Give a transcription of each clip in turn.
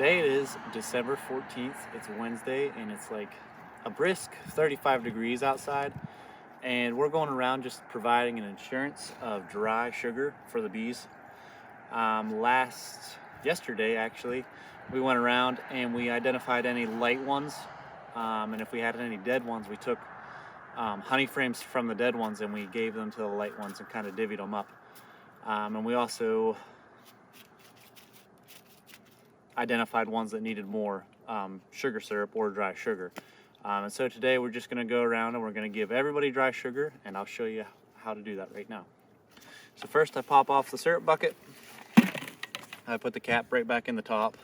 Today it is December 14th. It's Wednesday and it's like a brisk 35 degrees outside. And we're going around just providing an insurance of dry sugar for the bees. Yesterday actually, we went around and we identified any light ones. And if we had any dead ones, we took honey frames from the dead ones and we gave them to the light ones and kind of divvied them up. And we also identified ones that needed more sugar syrup or dry sugar. And so today we're just going to go around and we're going to give everybody dry sugar, and I'll show you how to do that right now. So first I pop off the syrup bucket. I put the cap right back in the top.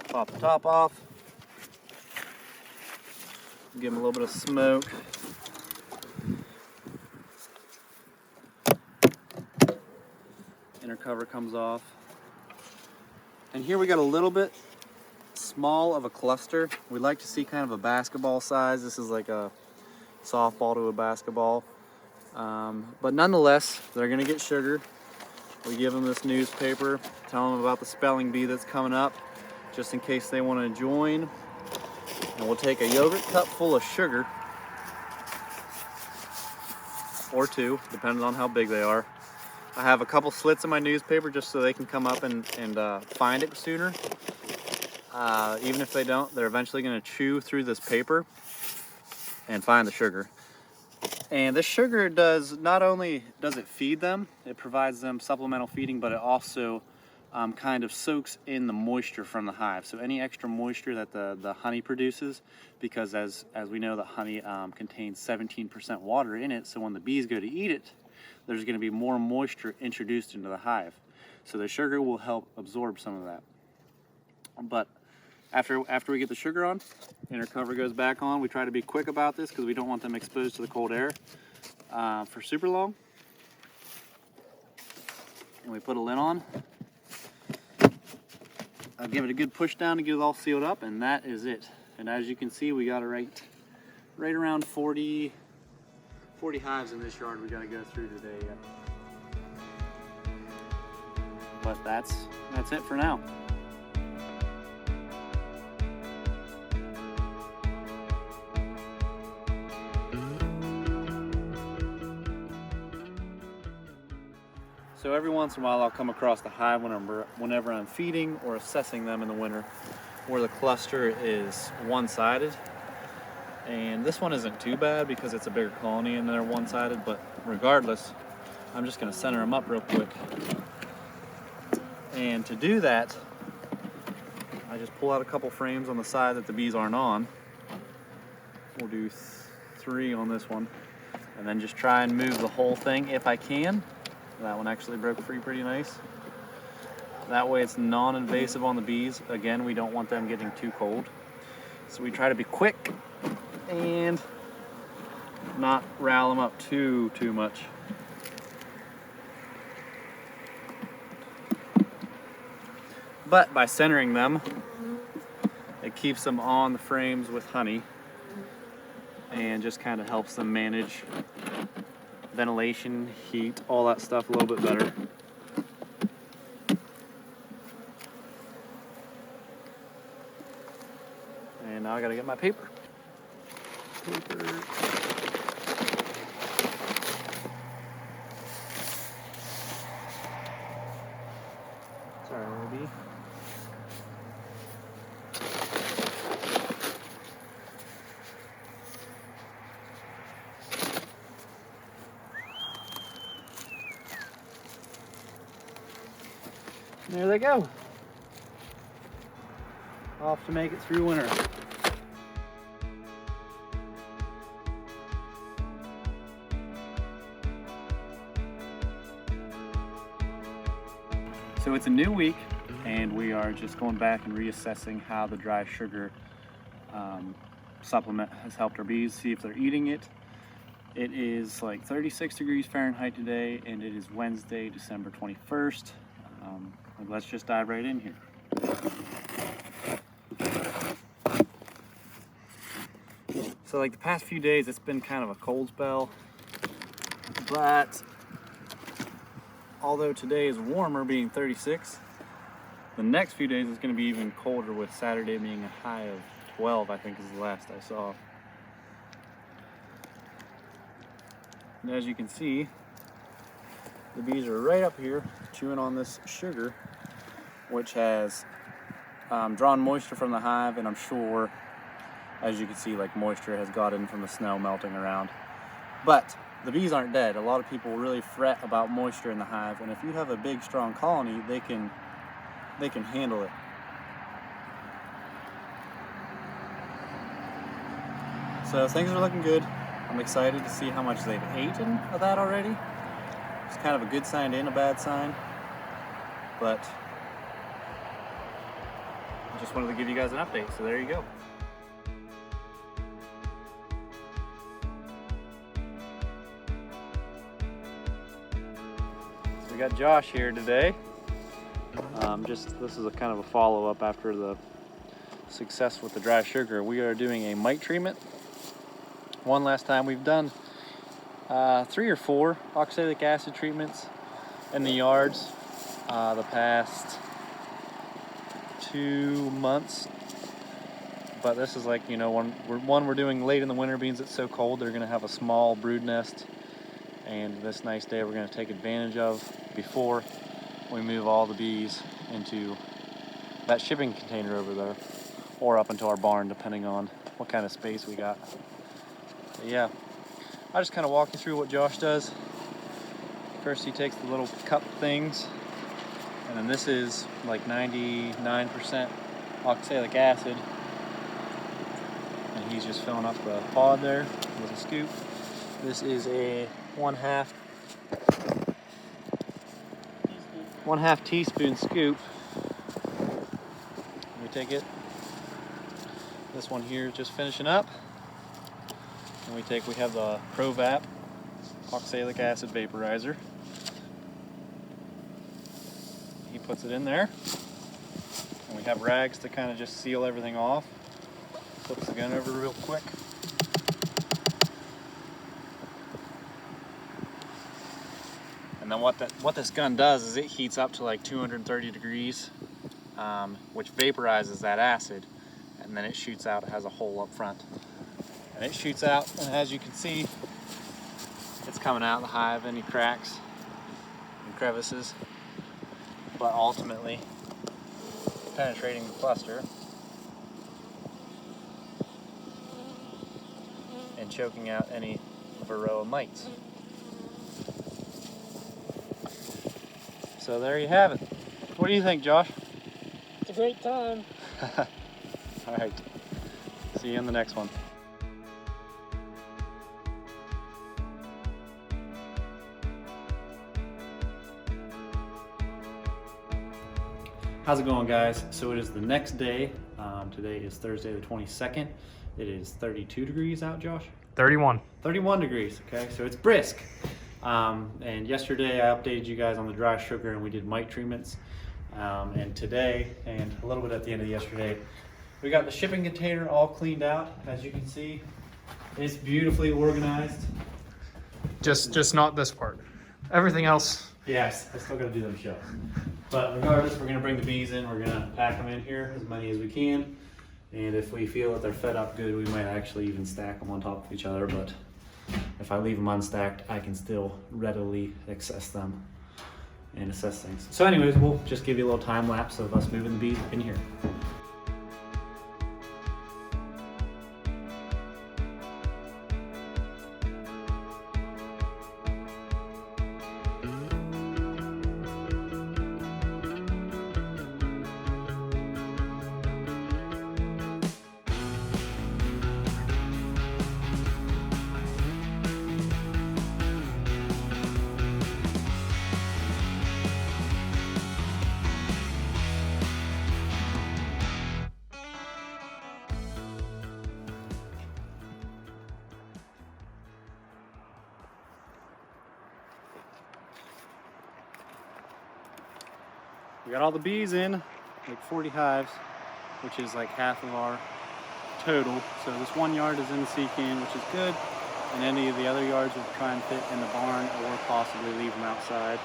Pop the top off. Give them a little bit of smoke. Inner cover comes off. And here we got a little bit small of a cluster. We like to see kind of a basketball size. This is like a softball to a basketball. But nonetheless, they're gonna get sugar. We give them this newspaper, tell them about the spelling bee that's coming up, just in case they wanna join. And we'll take a yogurt cup full of sugar, or two, depending on how big they are. I have a couple slits in my newspaper just so they can come up and find it sooner. Even if they don't, they're eventually going to chew through this paper and find the sugar. And this sugar does, not only does it feed them, it provides them supplemental feeding, but it also kind of soaks in the moisture from the hive. So any extra moisture that the honey produces, because as we know, the honey contains 17% water in it, so when the bees go to eat it, there's going to be more moisture introduced into the hive. So the sugar will help absorb some of that. But after we get the sugar on, inner cover goes back on. We try to be quick about this because we don't want them exposed to the cold air for super long. And we put a lid on. I'll give it a good push down to get it all sealed up, and that is it. And as you can see, we got it right around 40 hives in this yard we got to go through today yet. But that's it for now. So every once in a while I'll come across the hive whenever I'm feeding or assessing them in the winter, where the cluster is one-sided. And this one isn't too bad because it's a bigger colony and they're one-sided, but regardless, I'm just going to center them up real quick. And to do that, I just pull out a couple frames on the side that the bees aren't on. We'll do 3 on this one, and then just try and move the whole thing if I can. That one actually broke free pretty nice. That way it's non-invasive on the bees. Again, we don't want them getting too cold. So we try to be quick and not rile them up too much. But by centering them, it keeps them on the frames with honey and just kind of helps them manage ventilation, heat, all that stuff a little bit better. And now I gotta get my paper. Sorry, Ruby. There they go. Off to make it through winter. So it's a new week, and we are just going back and reassessing how the dry sugar supplement has helped our bees, see if they're eating it. It is like 36 degrees Fahrenheit today, and it is Wednesday, December 21st. Let's just dive right in here. So like the past few days, it's been kind of a cold spell, but although today is warmer, being 36, The next few days it's going to be even colder, with Saturday being a high of 12, I think is the last I saw. And as you can see, the bees are right up here chewing on this sugar, which has drawn moisture from the hive, and I'm sure, as you can see, like moisture has got in from the snow melting around. But the bees aren't dead. A lot of people really fret about moisture in the hive, and if you have a big, strong colony, they can handle it. So things are looking good. I'm excited to see how much they've eaten of that already. It's kind of a good sign and a bad sign, but I just wanted to give you guys an update, so there you go. So we got Josh here today. This is a kind of a follow-up after the success with the dry sugar. We are doing a mite treatment. One last time. We've done 3 or 4 oxalic acid treatments in the yards the past 2 months, but this is like, you know, one we're doing late in the winter. Beans it's so cold, they're going to have a small brood nest, and this nice day we're going to take advantage of before we move all the bees into that shipping container over there, or up into our barn, depending on what kind of space we got. But yeah, I just kind of walk you through what Josh does. First he takes the little cup things, and then this is like 99% oxalic acid, and he's just filling up the pod there with a scoop. This is a 1/2 teaspoon scoop. We take it. This one here is just finishing up. And we have the ProVap oxalic acid vaporizer. He puts it in there. And we have rags to kind of just seal everything off. Flips the gun over real quick. And then what this gun does is it heats up to like 230 degrees, which vaporizes that acid, and then it shoots out. It has a hole up front. And it shoots out, and as you can see, it's coming out of the hive, any cracks and crevices, but ultimately penetrating the cluster and choking out any varroa mites. So there you have it. What do you think, Josh? It's a great time. All right. See you in the next one. How's it going, guys? So it is the next day. Today is Thursday the 22nd. It is 32 degrees out, Josh? 31. 31 degrees, okay? So it's brisk. And yesterday I updated you guys on the dry sugar, and we did mite treatments. And today, and a little bit at the end of yesterday, we got the shipping container all cleaned out. As you can see, it's beautifully organized. Just not this part. Everything else. Yes, I still gotta do them shelves. But regardless, we're gonna bring the bees in. We're gonna pack them in here, as many as we can. And if we feel that they're fed up good, we might actually even stack them on top of each other. But if I leave them unstacked, I can still readily access them and assess things. So anyways, we'll just give you a little time lapse of us moving the bees in here. We got all the bees in, like 40 hives, which is like half of our total. So this one yard is in the sea can, which is good. And any of the other yards we'll try and fit in the barn or possibly leave them outside.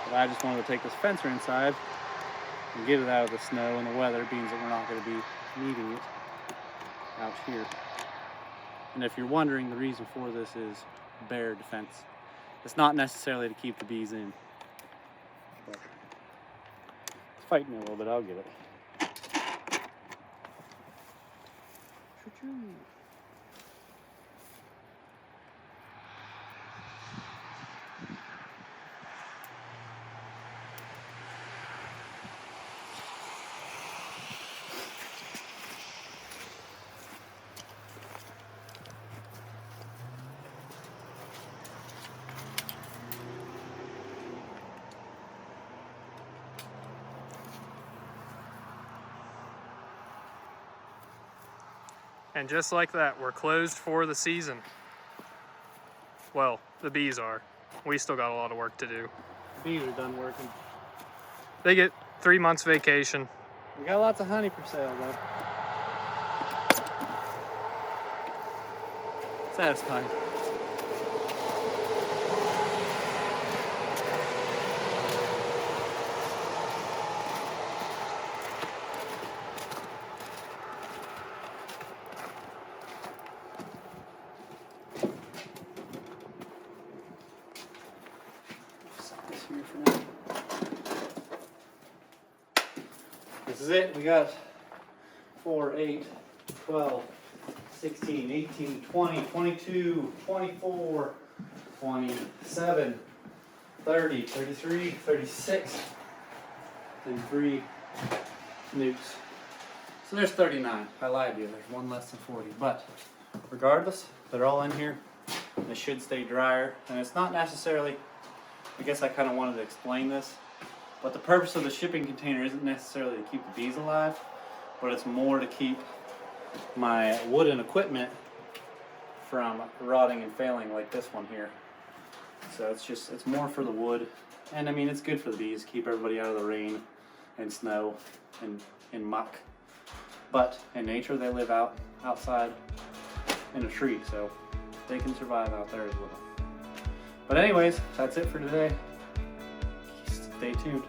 But I just wanted to take this fencer inside and get it out of the snow and the weather, being that we're not going to be needing it out here. And if you're wondering, the reason for this is bear defense. It's not necessarily to keep the bees in. But it's fighting me a little bit, I'll get it. Choo-choo. And just like that, we're closed for the season. Well, the bees are. We still got a lot of work to do. Bees are done working. They get 3 months vacation. We got lots of honey for sale though. Satisfying. Here for now. This is it. We got 4, 8, 12, 16, 18, 20, 22, 24, 27, 30, 33, 36, 33 nukes. So there's 39. I lied to you. There's one less than 40. But regardless, they're all in here. They should stay drier. And it's not necessarily, I guess I kind of wanted to explain this, but the purpose of the shipping container isn't necessarily to keep the bees alive, but it's more to keep my wooden equipment from rotting and failing like this one here. So it's more for the wood, and I mean it's good for the bees, keep everybody out of the rain and snow and muck. But in nature they live outside in a tree, so they can survive out there as well. But anyways, that's it for today. Stay tuned.